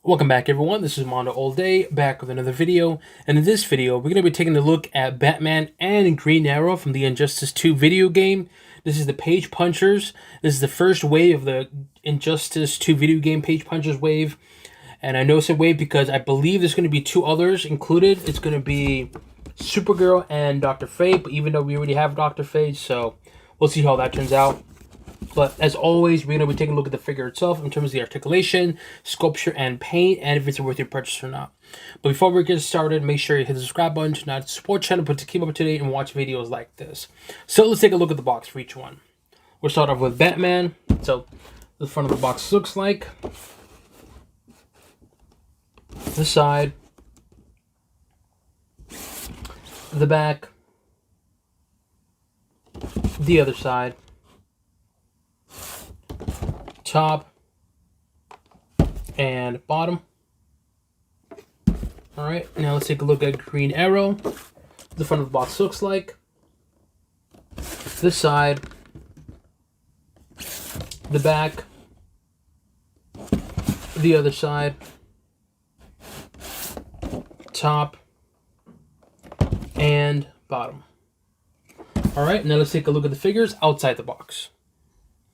Welcome back, everyone. This is MandoAllDay, back with another video. And in this video, we're going to be taking a look at Batman and Green Arrow from the Injustice 2 video game. This is the Page Punchers. This is the first wave of the Injustice 2 video game Page Punchers wave. And I know it's a wave because I believe there's going to be two others included. It's going to be Supergirl and Dr. Fate, but even though we already have Dr. Fate, so we'll see how that turns out. But as always, we're going to be taking a look at the figure itself in terms of the articulation, sculpture, and paint, and if it's worth your purchase or not. But before we get started, make sure you hit the subscribe button to not support the channel, but to keep up to date and watch videos like this. So let's take a look at the box for each one. We'll start off with Batman. So the front of the box looks like the side, the back, the other side, top and bottom. All right, now let's take a look at Green Arrow. The front of the box looks like this side, the back, the other side, top and bottom. All right, now let's take a look at the figures outside the box.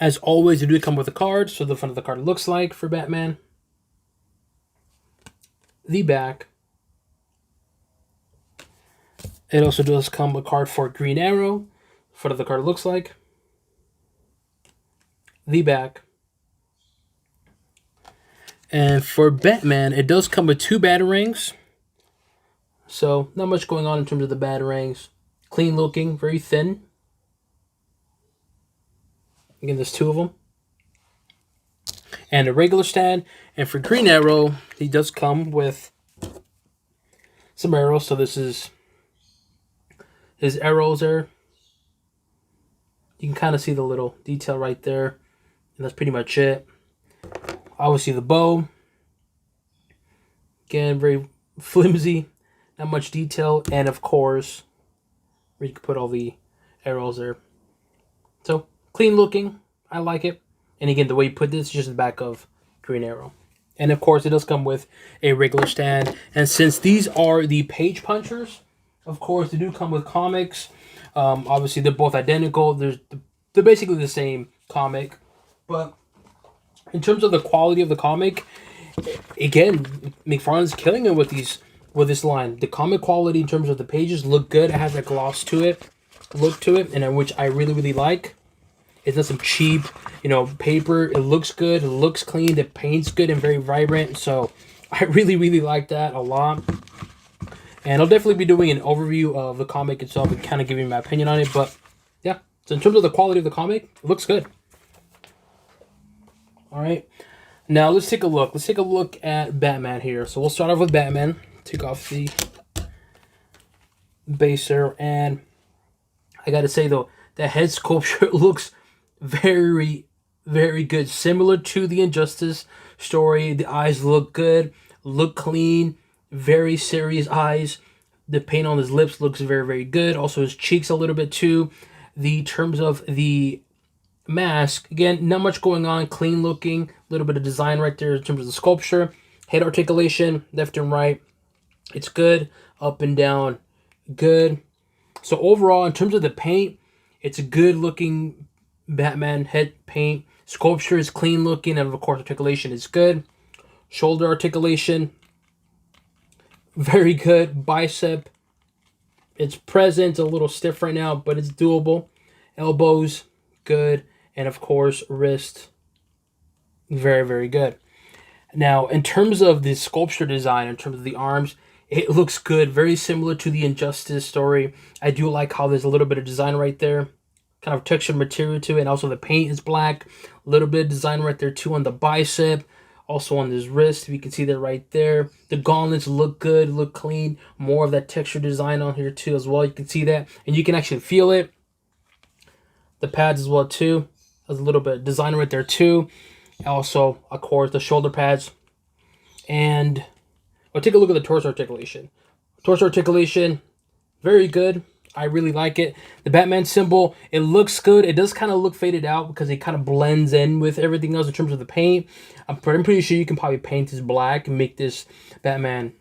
As always, they do come with a card, so the front of the card looks like for Batman. The back. It also does come with a card for Green Arrow. Front of the card looks like the back. And for Batman, it does come with two batarangs. So, not much going on in terms of the batarangs. Clean looking, very thin. Again, there's two of them. And a regular stand. And for Green Arrow, he does come with some arrows. So this is his arrows there. You can kind of see the little detail right there. And that's pretty much it. Obviously the bow. Again, very flimsy. Not much detail. And of course, where you can put all the arrows there. So, clean looking. I like it. And again, the way you put this is just the back of Green Arrow. And of course, it does come with a regular stand. And since these are the Page Punchers, of course, they do come with comics. Obviously, they're both identical. They're basically the same comic. But in terms of the quality of the comic, again, McFarlane's killing it with this line. The comic quality in terms of the pages look good. It has a gloss to it, look to it, and which I really, really like. It's not some cheap, paper. It looks good. It looks clean. The paint's good and very vibrant. So I really, really like that a lot. And I'll definitely be doing an overview of the comic itself and kind of giving my opinion on it. But yeah, so in terms of the quality of the comic, it looks good. All right. Now let's take a look. Let's take a look at Batman here. So we'll start off with Batman. Take off the base there. And I got to say, though, the head sculpture looks very, very good. Similar to the Injustice story. The eyes look good, look clean, very serious eyes. The paint on his lips looks very, very good. Also his cheeks a little bit too. The terms of the mask, again, not much going on, clean looking, a little bit of design right there in terms of the sculpture. Head articulation, left and right, it's good. Up and down, good. So overall, in terms of the paint, it's a good looking Batman head paint. Sculpture is clean looking, and of course articulation is good. Shoulder articulation, very good. Bicep, it's present, a little stiff right now, but it's doable. Elbows, good. And of course wrist, very, very good. Now in terms of the sculpture design, in terms of the arms, it looks good. Very similar to the Injustice story. I do like how there's a little bit of design right there. Kind of textured material to it. And also the paint is black. A little bit of design right there too on the bicep. Also on his wrist. You can see that right there. The gauntlets look good. Look clean. More of that texture design on here too as well. You can see that. And you can actually feel it. The pads as well too. There's a little bit of design right there too. Also, of course, the shoulder pads. And we'll take a look at the Taurus Articulation. Taurus Articulation, very good. I really like it. The Batman symbol, it looks good. It does kind of look faded out because it kind of blends in with everything else in terms of the paint. I'm pretty sure you can probably paint this black and make this Batman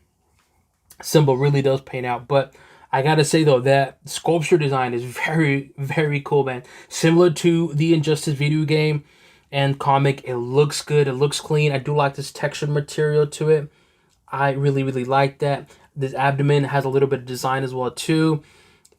symbol really does paint out. But I gotta say though, that sculpture design is very, very cool, man. Similar to the Injustice video game and comic, it looks good. It looks clean. I do like this textured material to it. I really, really like that. This abdomen has a little bit of design as well too.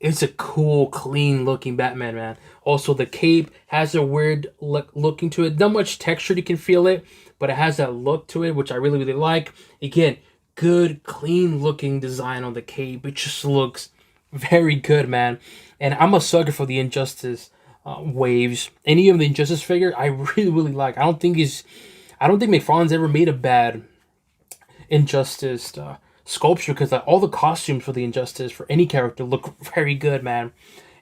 It's a cool, clean looking Batman, man. Also, the cape has a weird looking to it. Not much texture, you can feel it, but it has that look to it, which I really, really like. Again, good, clean looking design on the cape. It just looks very good, man. And I'm a sucker for the Injustice waves. Any of the Injustice figure, I really, really like. I don't think McFarlane's ever made a bad Injustice sculpture, because all the costumes for the Injustice for any character look very good, man.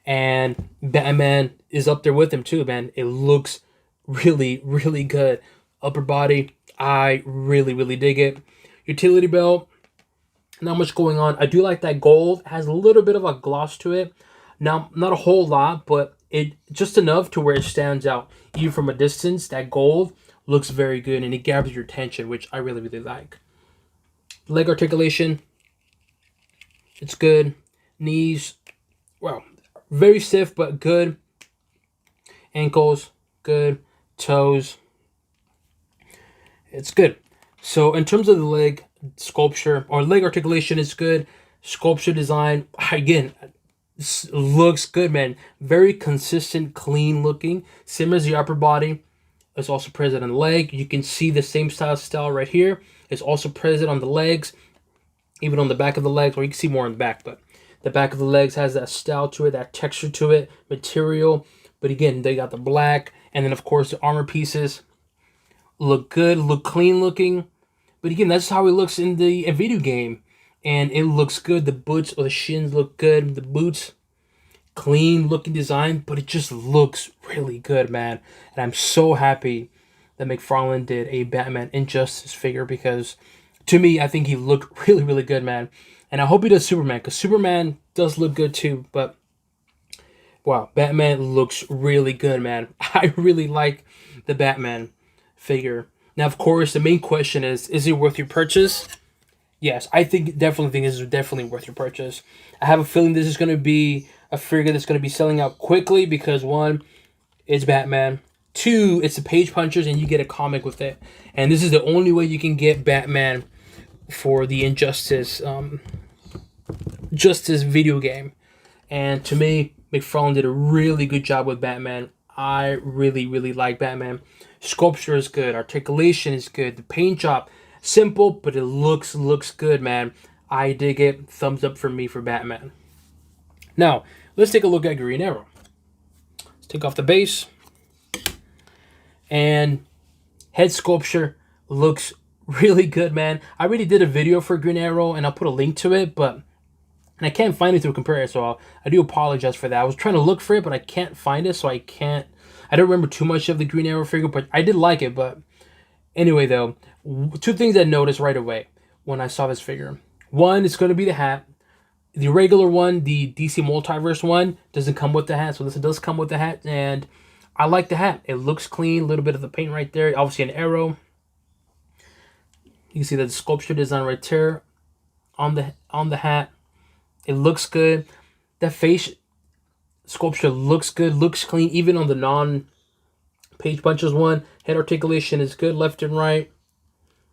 And Batman is up there with him too, man. It looks really, really good. Upper body, I really, really dig it. Utility belt, not much going on. I do like that gold. It has a little bit of a gloss to it. Now, not a whole lot, but it just enough to where it stands out. Even from a distance, that gold looks very good and it gathers your attention, which I really, really like. Leg articulation, it's good. Knees, well, very stiff but good. Ankles, good. Toes, it's good. So in terms of the leg sculpture or leg articulation, it's good. Sculpture design, again, looks good, man. Very consistent, clean looking. Same as the upper body. It's also present on the leg. You can see the same style right here. It's also present on the legs, even on the back of the legs, or you can see more on the back, but the back of the legs has that style to it, that texture to it, material. But again, they got the black, and then of course the armor pieces look good, look clean looking. But again, that's how it looks in the video game, and it looks good. The boots or the shins look good. The boots, clean looking design, but it just looks really good, man. And I'm so happy that McFarlane did a Batman Injustice figure, because to me, I think he looked really, really good, man. And I hope he does Superman, because Superman does look good too. But wow, Batman looks really good, man. I really like the Batman figure. Now, of course, the main question is it worth your purchase? Yes, definitely think this is definitely worth your purchase. I have a feeling this is going to be a figure that's going to be selling out quickly, because one, it's Batman. Two, it's the page punchers, and you get a comic with it. And this is the only way you can get Batman for the Injustice Justice video game. And to me, McFarlane did a really good job with Batman. I really, really like Batman. Sculpture is good. Articulation is good. The paint job, simple, but it looks good, man. I dig it. Thumbs up for me for Batman. Now, let's take a look at Green Arrow. Let's take off the base. And head sculpture looks really good, man. I already did a video for Green Arrow, and I'll put a link to it, but I can't find it to compare it, so I do apologize for that. I was trying to look for it, but I can't find it, so I don't remember too much of the Green Arrow figure, but I did like it. But anyway, though, two things I noticed right away when I saw this figure. One, it's going to be the hat. The regular one, the DC Multiverse one, doesn't come with the hat, so this does come with the hat, and I like the hat. It looks clean, a little bit of the paint right there. Obviously an arrow. You can see the sculpture design right there on the hat. It looks good. The face sculpture looks good, looks clean, even on the non-page punches one. Head articulation is good, left and right.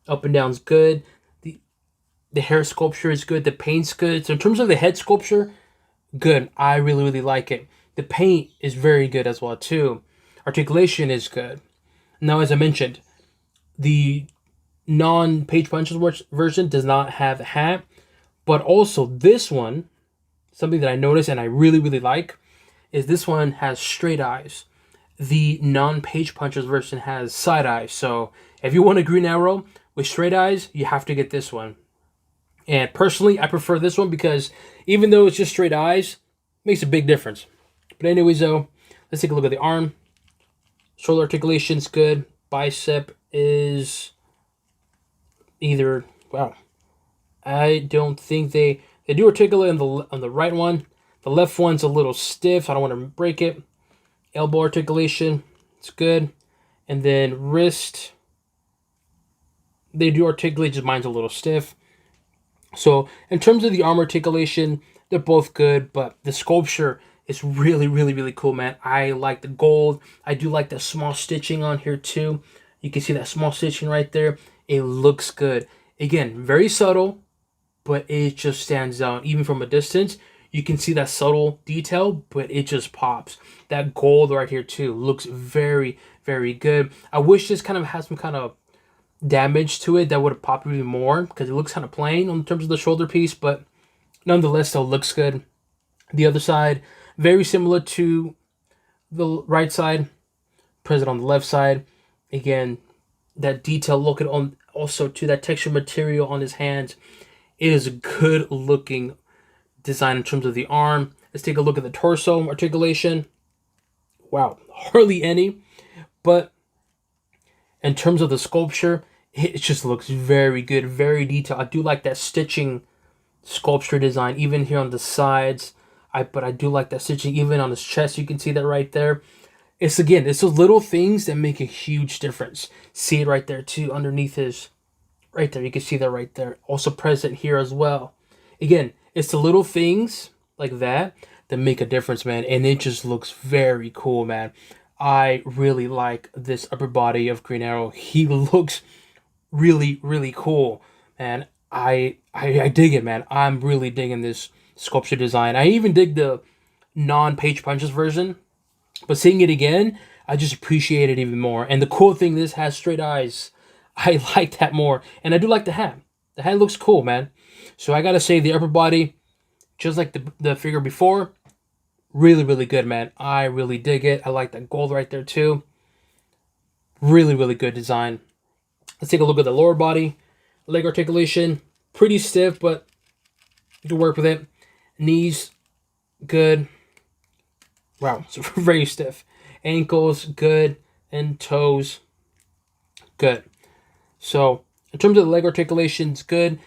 Up and down is good. The hair sculpture is good. The paint's good. So in terms of the head sculpture, good. I really, really like it. The paint is very good as well too. Articulation is good. Now, as I mentioned, the non-page punches version does not have a hat, but also this one, something that I noticed and I really, really like, is this one has straight eyes. The non-page punches version has side eyes. So if you want a Green Arrow with straight eyes, you have to get this one. And personally, I prefer this one because even though it's just straight eyes, it makes a big difference. But anyways, though, let's take a look at the arm. Shoulder articulation's good. Bicep is wow. I don't think they do articulate on the right one. The left one's a little stiff. I don't want to break it. Elbow articulation, it's good. And then wrist, they do articulate, just mine's a little stiff. So in terms of the arm articulation, they're both good, but the sculpture is really, really, really cool, man. I like the gold. I do like the small stitching on here too. You can see that small stitching right there. It looks good. Again, very subtle, but it just stands out. Even from a distance, you can see that subtle detail, but it just pops. That gold right here too looks very, very good. I wish this kind of had some kind of damage to it that would have popped even more, because it looks kind of plain in terms of the shoulder piece, but nonetheless still looks good. The other side, very similar to the right side, present on the left side. Again, that detail look at on also to that texture material on his hands. It is a good looking design in terms of the arm. Let's take a look at the torso articulation. Wow, hardly any, but in terms of the sculpture, it just looks very good, very detailed. I do like that stitching sculpture design, even here on the sides. But I do like that stitching, even on his chest. You can see that right there. It's those little things that make a huge difference. See it right there too, underneath his, right there. You can see that right there. Also present here as well. Again, it's the little things like that that make a difference, man. And it just looks very cool, man. I really like this upper body of Green Arrow. He looks really, really cool, and I dig it, man. I'm really digging this sculpture design. I even dig the non-page punches version, but seeing it again, I just appreciate it even more. And the cool thing, this has straight eyes. I like that more, and I do like the hat. The hat looks cool, man. So I gotta say, the upper body, just like the figure before, really, really good, man. I really dig it. I like that gold right there too. Really, really good design. Let's take a look at the lower body. Leg articulation, pretty stiff, but you can work with it. Knees, good. Wow, it's very stiff. Ankles, good. And toes, good. So, in terms of the leg articulations, good.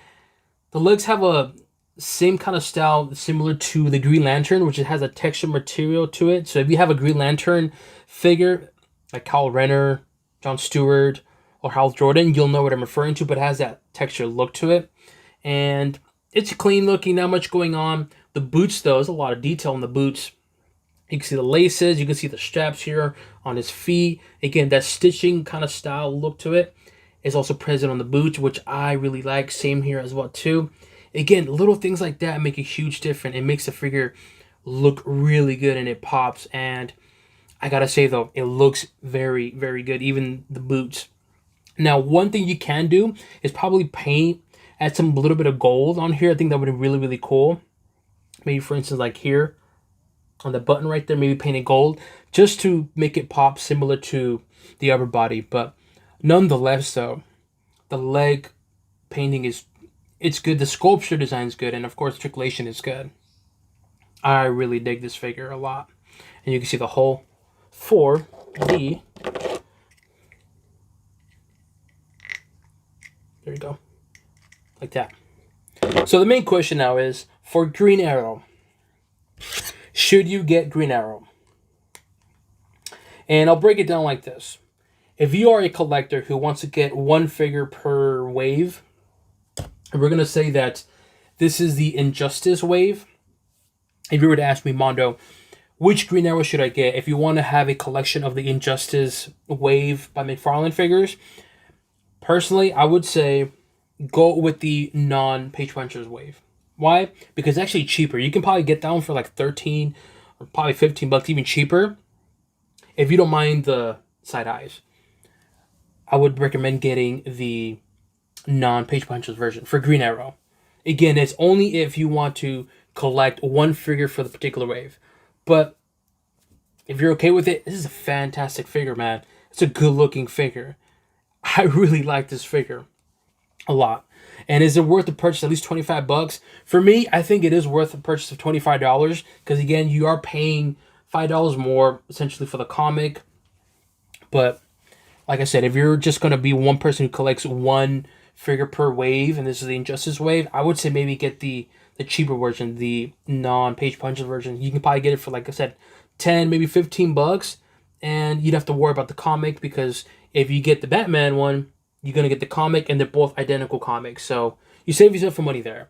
The legs have a same kind of style, similar to the Green Lantern, which it has a texture material to it. So if you have a Green Lantern figure, like Kyle Renner, John Stewart, or Hal Jordan, you'll know what I'm referring to, but it has that texture look to it. And it's clean looking, not much going on. The boots, though, there's a lot of detail in the boots. You can see the laces, you can see the straps here on his feet. Again, that stitching kind of style look to it is also present on the boots, which I really like. Same here as well, too. Again, little things like that make a huge difference. It makes the figure look really good, and it pops. And I gotta say, though, it looks very, very good, even the boots. Now, one thing you can do is probably paint, add some little bit of gold on here. I think that would be really, really cool. Maybe, for instance, like here on the button right there, maybe paint it gold just to make it pop similar to the upper body. But nonetheless, though, the leg painting it's good. The sculpture design is good. And, of course, articulation is good. I really dig this figure a lot. And you can see the hole for the... There you go. Like that. So the main question now is, for Green Arrow, should you get Green Arrow? And I'll break it down like this. If you are a collector who wants to get one figure per wave, and we're going to say that this is the Injustice wave. If you were to ask me, Mondo, which Green Arrow should I get? If you want to have a collection of the Injustice wave by McFarlane figures, personally, I would say go with the non-Page Punchers wave. Why? Because it's actually cheaper. You can probably get that one for like 13 or probably 15 bucks, even cheaper, if you don't mind the side eyes. I would recommend getting the non-Page Punchers version for Green Arrow. Again, it's only if you want to collect one figure for the particular wave. But if you're okay with it, this is a fantastic figure, man. It's a good-looking figure. I really like this figure a lot. And is it worth the purchase at least 25 bucks? For me, I think it is worth the purchase of $25 because, again, you are paying $5 more essentially for the comic. But like I said, if you're just going to be one person who collects one figure per wave, and this is the Injustice wave, I would say maybe get the cheaper version, the non-page puncher version. You can probably get it for, like I said, 10, maybe $15, and you'd have to worry about the comic, because if you get the Batman one, you're gonna get the comic, and they're both identical comics, so you save yourself some money there.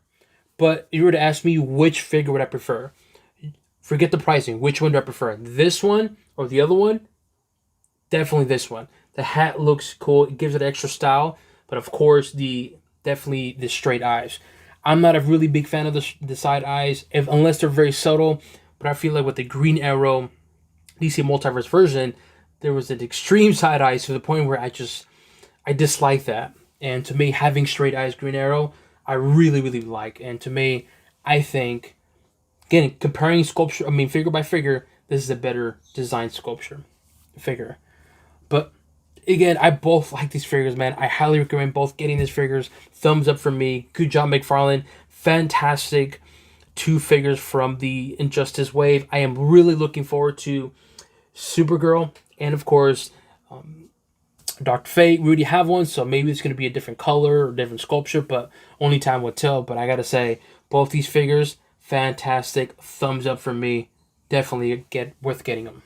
But if you were to ask me which figure would I prefer, forget the pricing. Which one do I prefer? This one or the other one? Definitely this one. The hat looks cool. It gives it extra style. But of course, definitely the straight eyes. I'm not a really big fan of the side eyes, unless they're very subtle. But I feel like with the Green Arrow DC Multiverse version, there was an extreme side eyes to the point where I dislike that. And to me, having straight eyes Green Arrow, I really, really like. And to me, I think, again, comparing figure by figure, this is a better design figure. But again, I both like these figures, man. I highly recommend both getting these figures. Thumbs up from me. Good job, McFarlane. Fantastic 2 figures from the Injustice wave. I am really looking forward to Supergirl, and of course, Dr. Fate. We already have one, so maybe it's going to be a different color or different sculpture, but only time will tell. But I got to say, both these figures, fantastic. Thumbs up from me. Definitely worth getting them.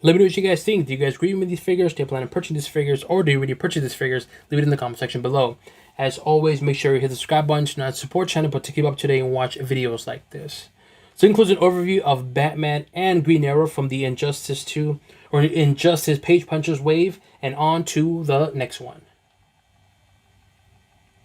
Let me know what you guys think. Do you guys agree with these figures? Do you plan on purchasing these figures? Or do you already purchase these figures? Leave it in the comment section below. As always, make sure you hit the subscribe button to not support the channel, but to keep up to date and watch videos like this. So it includes an overview of Batman and Green Arrow from the Injustice page punchers wave, and on to the next one.